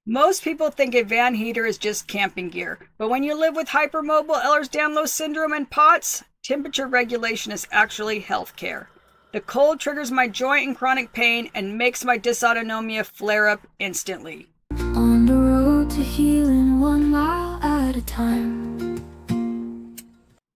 Most people think a van heater is just camping gear, but when you live with hypermobile Ehlers Danlos Syndrome and POTS, temperature regulation is actually healthcare. The cold triggers my joint and chronic pain and makes my dysautonomia flare up instantly. On the road to healing 1 mile at a time.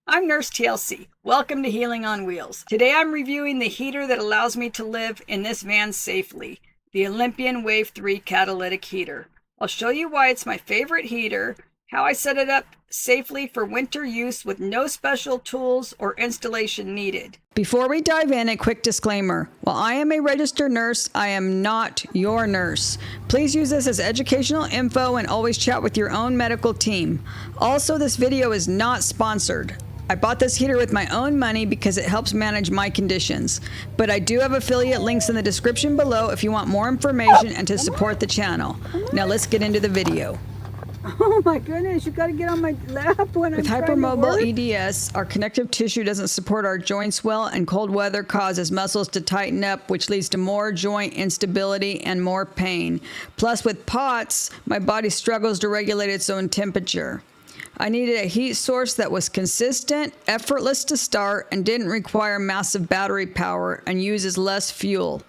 I'm Nurse TLC. Welcome to Healing on Wheels. Today I'm reviewing the heater that allows me to live in this van safely, the Olympian Wave 3 Catalytic Heater. I'll show you why it's my favorite heater, how I set it up safely for winter use with no special tools or installation needed. Before we dive in, a quick disclaimer. While I am a registered nurse, I am not your nurse. Please use this as educational info and always chat with your own medical team. Also, this video is not sponsored. I bought this heater with my own money because it helps manage my conditions. But I do have affiliate links in the description below if you want more information and to support the channel. Now let's get into the video. Oh my goodness, you gotta get on my lap when I'm trying to work. With hypermobile EDS, our connective tissue doesn't support our joints well, and cold weather causes muscles to tighten up, which leads to more joint instability and more pain. Plus, with POTS, my body struggles to regulate its own temperature. I needed a heat source that was consistent, effortless to start, and didn't require massive battery power and uses less fuel.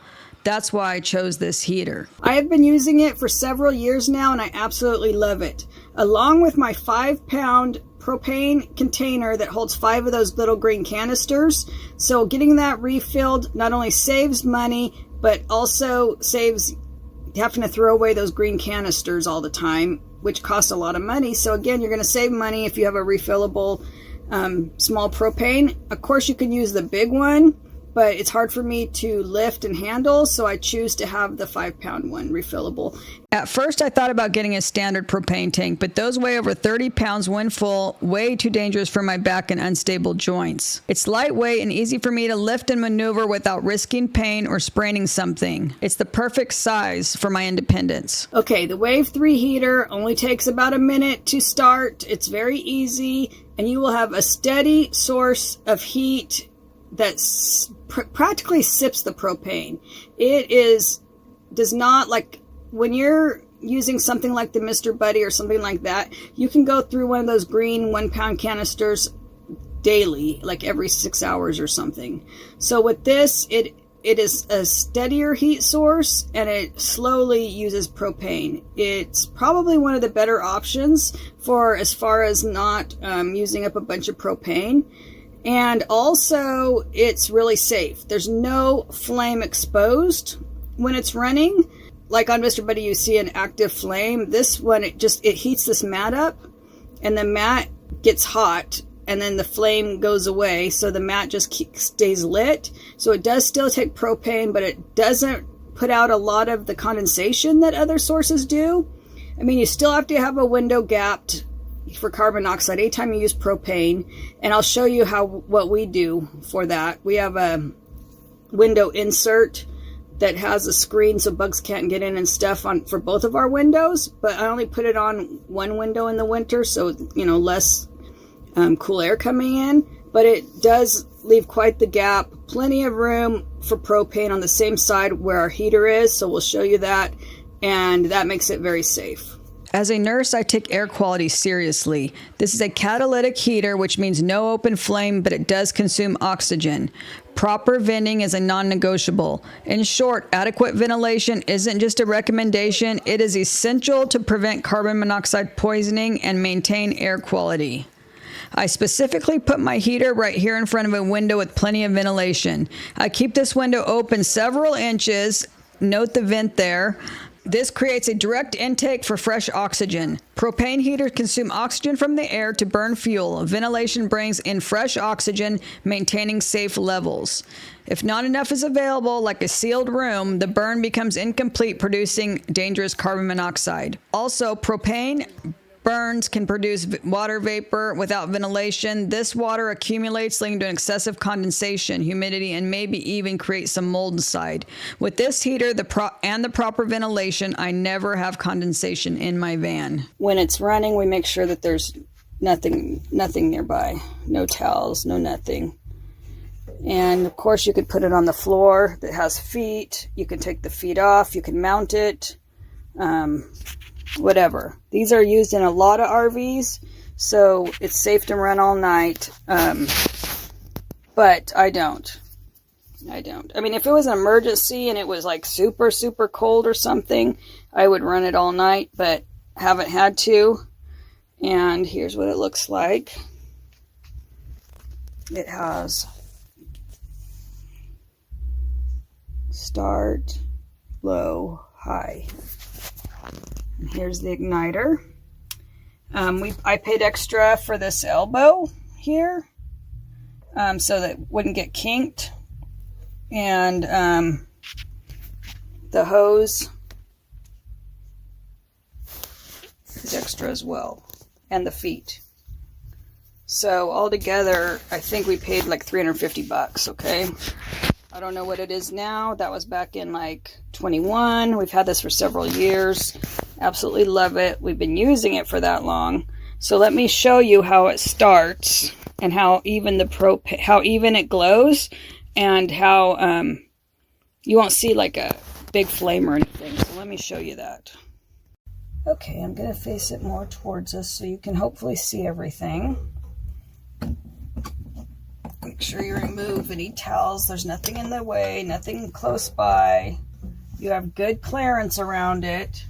That's why I chose this heater. I have been using it for several years now and I absolutely love it. Along with my 5-pound propane container that holds 5 of those little green canisters. So getting that refilled not only saves money, but also saves having to throw away those green canisters all the time, which costs a lot of money. So again, you're going to save money if you have a refillable small propane. Of course, you can use the big one, but it's hard for me to lift and handle, so I choose to have the 5-pound one refillable. At first, I thought about getting a standard propane tank, but those weigh over 30 pounds when full, way too dangerous for my back and unstable joints. It's lightweight and easy for me to lift and maneuver without risking pain or spraining something. It's the perfect size for my independence. Okay, the Wave 3 heater only takes about a minute to start. It's very easy, and you will have a steady source of heat that practically sips the propane. Does not, like when you're using something like the Mr. Buddy or something like that, you can go through one of those green 1-pound canisters daily, like every 6 hours or something. So with this, it is a steadier heat source and it slowly uses propane. It's probably one of the better options for as far as not using up a bunch of propane. And also, it's really safe. There's no flame exposed when it's running. Like on Mr. Buddy, you see an active flame. This one, it heats this mat up, and the mat gets hot, and then the flame goes away, so the mat just stays lit. So it does still take propane, but it doesn't put out a lot of the condensation that other sources do. I mean, you still have to have a window gapped for carbon dioxide anytime you use propane, and I'll show you what we do for that. We have a window insert that has a screen so bugs can't get in and stuff for both of our windows, but I only put it on one window in the winter, so less cool air coming in, but it does leave quite the gap. Plenty of room for propane on the same side where our heater is, so we'll show you that, and that makes it very safe. As a nurse, I take air quality seriously. This is a catalytic heater, which means no open flame, but it does consume oxygen. Proper venting is a non-negotiable. In short, adequate ventilation isn't just a recommendation, it is essential to prevent carbon monoxide poisoning and maintain air quality. I specifically put my heater right here in front of a window with plenty of ventilation. I keep this window open several inches. Note the vent there. This creates a direct intake for fresh oxygen. Propane heaters consume oxygen from the air to burn fuel. Ventilation brings in fresh oxygen, maintaining safe levels. If not enough is available, like a sealed room, the burn becomes incomplete, producing dangerous carbon monoxide. Also, propane burns can produce water vapor without ventilation. This water accumulates, leading to excessive condensation, humidity, and maybe even create some mold inside. With this heater and the proper ventilation, I never have condensation in my van. When it's running, we make sure that there's nothing nearby. No towels, no nothing. And of course, you could put it on the floor that has feet. You can take the feet off. You can mount it. whatever. These are used in a lot of RVs, so it's safe to run all night. But I don't. I mean, if it was an emergency and it was like super, super cold or something, I would run it all night, but haven't had to. And here's what it looks like. It has start, low, high. And here's the igniter. I paid extra for this elbow here, so that it wouldn't get kinked. And the hose is extra as well, and the feet. So altogether, I think we paid like $350, okay? I don't know what it is now. That was back in like 21. We've had this for several years. Absolutely love it. We've been using it for that long. So let me show you how it starts and how even how even it glows, and how you won't see like a big flame or anything. So let me show you that. Okay, I'm going to face it more towards us so you can hopefully see everything. Make sure you remove any towels. There's nothing in the way, nothing close by. You have good clearance around it.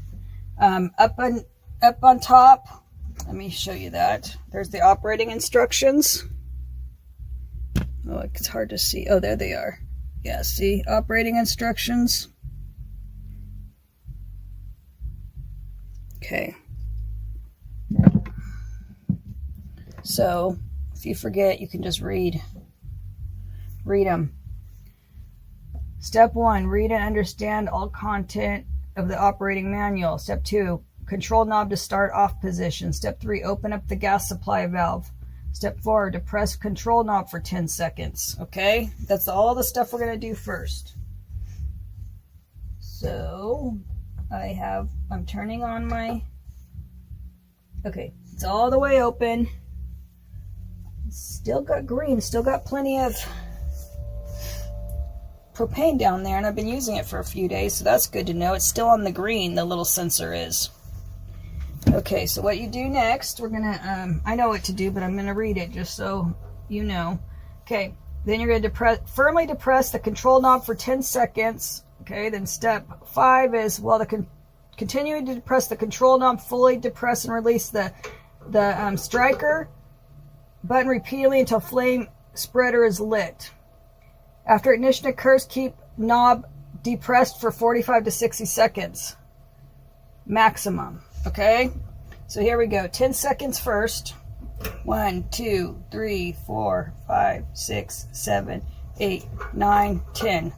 Up on top, let me show you that. There's the operating instructions. Oh, it's hard to see. Oh, there they are. Yeah, see, operating instructions. Okay. So, if you forget, you can just read them. Step 1, read and understand all content of the operating manual. Step 2, control knob to start off position. Step 3, open up the gas supply valve. Step 4, depress control knob for 10 seconds. Okay, that's all the stuff we're going to do first. So I'm turning on my, okay, it's all the way open. Still got green, still got plenty of propane down there, and I've been using it for a few days, so that's good to know. It's still on the green, the little sensor is. Okay, so what you do next, we're gonna, I know what to do, but I'm gonna read it just so you know. Okay, then you're gonna firmly depress the control knob for 10 seconds. Okay, then step 5 is, well, continuing to depress the control knob, fully depress and release the striker button repeatedly until flame spreader is lit. After ignition occurs, keep knob depressed for 45 to 60 seconds maximum. Okay, so here we go. 10 seconds first. 1, 2, 3, 4, 5, 6, 7, 8, 9, 10.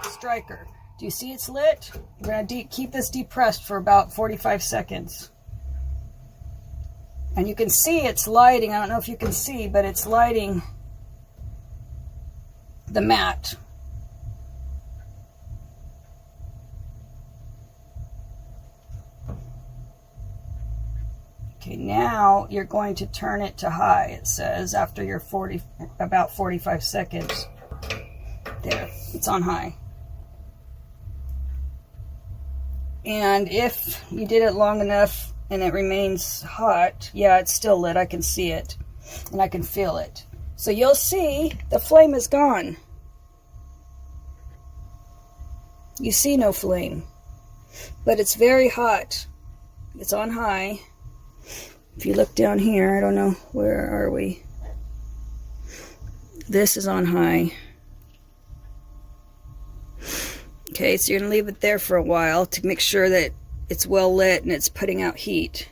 Striker. Do you see it's lit? We're going to keep this depressed for about 45 seconds. And you can see it's lighting. I don't know if you can see, but it's lighting the mat. Okay, now you're going to turn it to high, it says, after your about 45 seconds. There, it's on high. And if you did it long enough and it remains hot, yeah, it's still lit. I can see it and I can feel it. So you'll see the flame is gone. You see no flame, but it's very hot. It's on high. If you look down here, I don't know, where are we? This is on high. Okay, so you're going to leave it there for a while to make sure that it's well lit and it's putting out heat.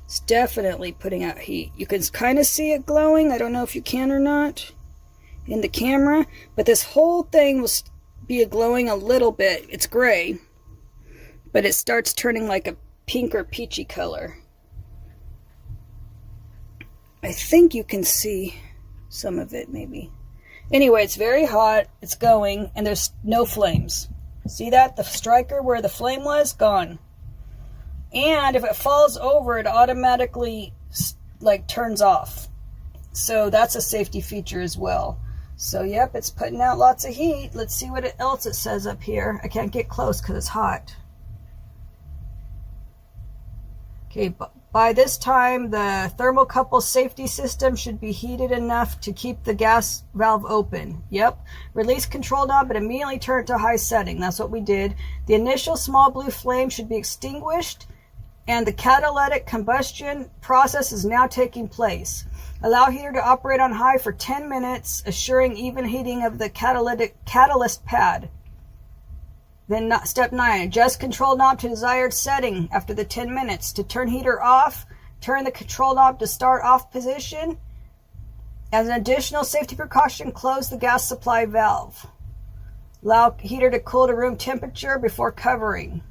It's definitely putting out heat. You can kind of see it glowing. I don't know if you can or not in the camera, but this whole thing will be glowing a little bit. It's gray, but it starts turning like a pink or peachy color. I think you can see some of it maybe. Anyway, it's very hot, it's going, and there's no flames. See that? The striker where the flame was, gone. And if it falls over, it automatically like turns off. So that's a safety feature as well. So yep, it's putting out lots of heat. Let's see what else it says up here. I can't get close because it's hot. Okay, by this time, the thermocouple safety system should be heated enough to keep the gas valve open. Yep. Release control knob and immediately turn it to high setting. That's what we did. The initial small blue flame should be extinguished, and the catalytic combustion process is now taking place. Allow heater to operate on high for 10 minutes, assuring even heating of the catalyst pad. Then step 9, adjust control knob to desired setting after the 10 minutes. To turn heater off, turn the control knob to start off position. As an additional safety precaution, close the gas supply valve. Allow heater to cool to room temperature before covering.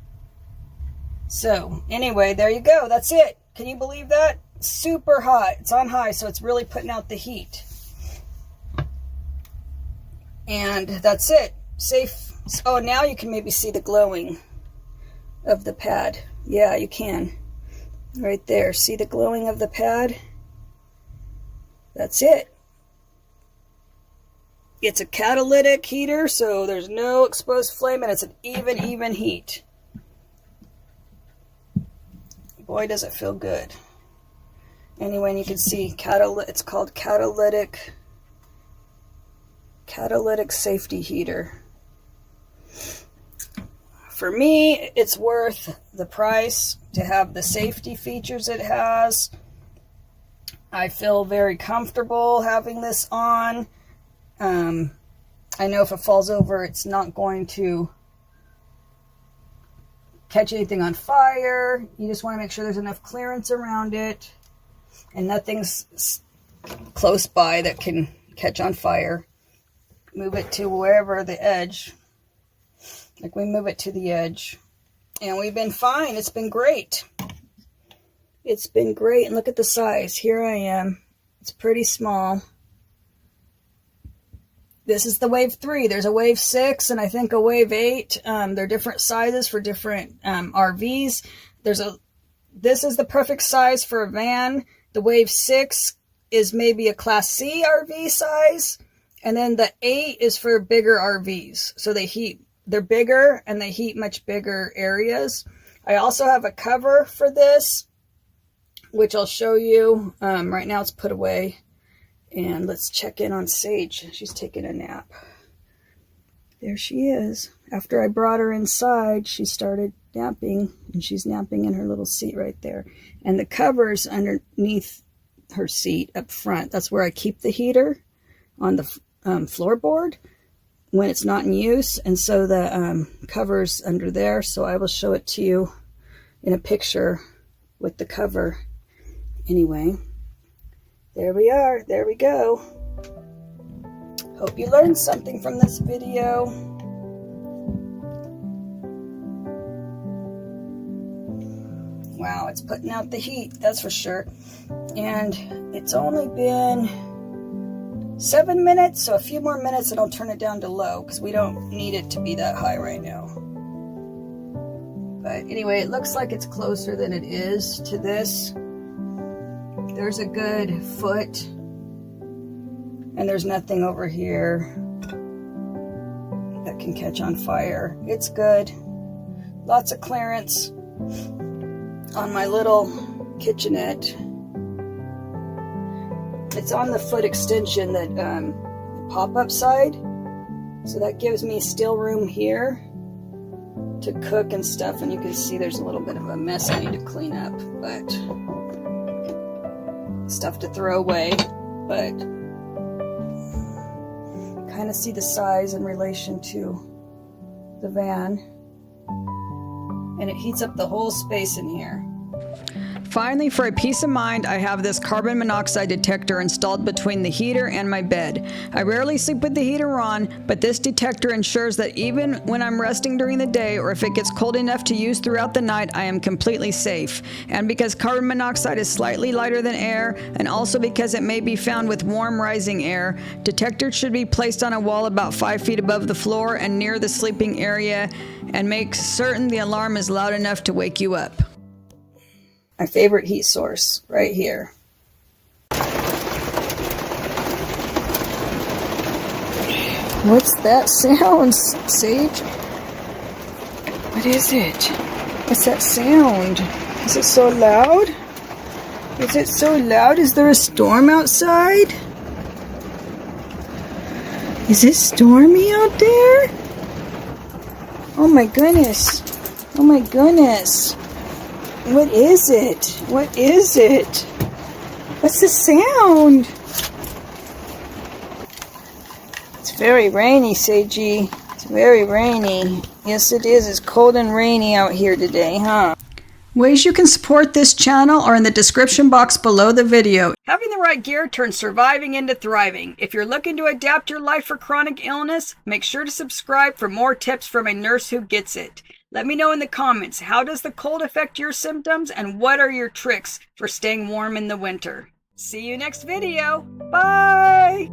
So anyway, there you go. That's it. Can you believe that? Super hot. It's on high, so it's really putting out the heat. And that's it. Safe. Oh, now you can maybe see the glowing of the pad. Yeah, you can. Right there. See the glowing of the pad? That's it. It's a catalytic heater, so there's no exposed flame, and it's an even heat. Boy, does it feel good. Anyway, and you can see it's called catalytic safety heater. For me, it's worth the price to have the safety features it has. I feel very comfortable having this on. I know if it falls over, it's not going to catch anything on fire. You just want to make sure there's enough clearance around it and nothing's close by that can catch on fire. Move it to wherever the edge. Like we move it to the edge. And we've been fine. It's been great. It's been great. And look at the size. Here I am. It's pretty small. This is the Wave 3. There's a Wave 6 and I think a Wave 8. They're different sizes for different RVs. This is the perfect size for a van. The Wave 6 is maybe a Class C RV size. And then the 8 is for bigger RVs. So they're bigger and they heat much bigger areas. I also have a cover for this, which I'll show you. Right now it's put away. And let's check in on Sage. She's taking a nap. There she is. After I brought her inside, she started napping, and she's napping in her little seat right there. And the cover's underneath her seat up front. That's where I keep the heater on the floorboard when it's not in use. And so the cover's under there. So I will show it to you in a picture with the cover. Anyway. There we are. There we go. Hope you learned something from this video. Wow, it's putting out the heat, that's for sure. And it's only been 7 minutes, so a few more minutes and I'll turn it down to low because we don't need it to be that high right now. But anyway, it looks like it's closer than it is to this. There's a good foot, and there's nothing over here that can catch on fire. It's good. Lots of clearance on my little kitchenette. It's on the foot extension, that pop-up side, so that gives me still room here to cook and stuff. And you can see there's a little bit of a mess I need to clean up, but stuff to throw away, but kind of see the size in relation to the van, and it heats up the whole space in here. Finally, for a peace of mind, I have this carbon monoxide detector installed between the heater and my bed. I rarely sleep with the heater on, but this detector ensures that even when I'm resting during the day, or if it gets cold enough to use throughout the night, I am completely safe. And because carbon monoxide is slightly lighter than air, and also because it may be found with warm rising air, detectors should be placed on a wall about 5 feet above the floor and near the sleeping area, and make certain the alarm is loud enough to wake you up. My favorite heat source right here. What's that sound, Sage? What is it? What's that sound? Is it so loud? Is it so loud? Is there a storm outside? Is it stormy out there? Oh my goodness. Oh my goodness. What is it? What is it? What's the sound? It's very rainy, Seiji. It's very rainy. Yes, it is. It's cold and rainy out here today, huh? Ways you can support this channel are in the description box below the video. Having the right gear turns surviving into thriving. If you're looking to adapt your life for chronic illness, make sure to subscribe for more tips from a nurse who gets it. Let me know in the comments, how does the cold affect your symptoms and what are your tricks for staying warm in the winter? See you next video. Bye!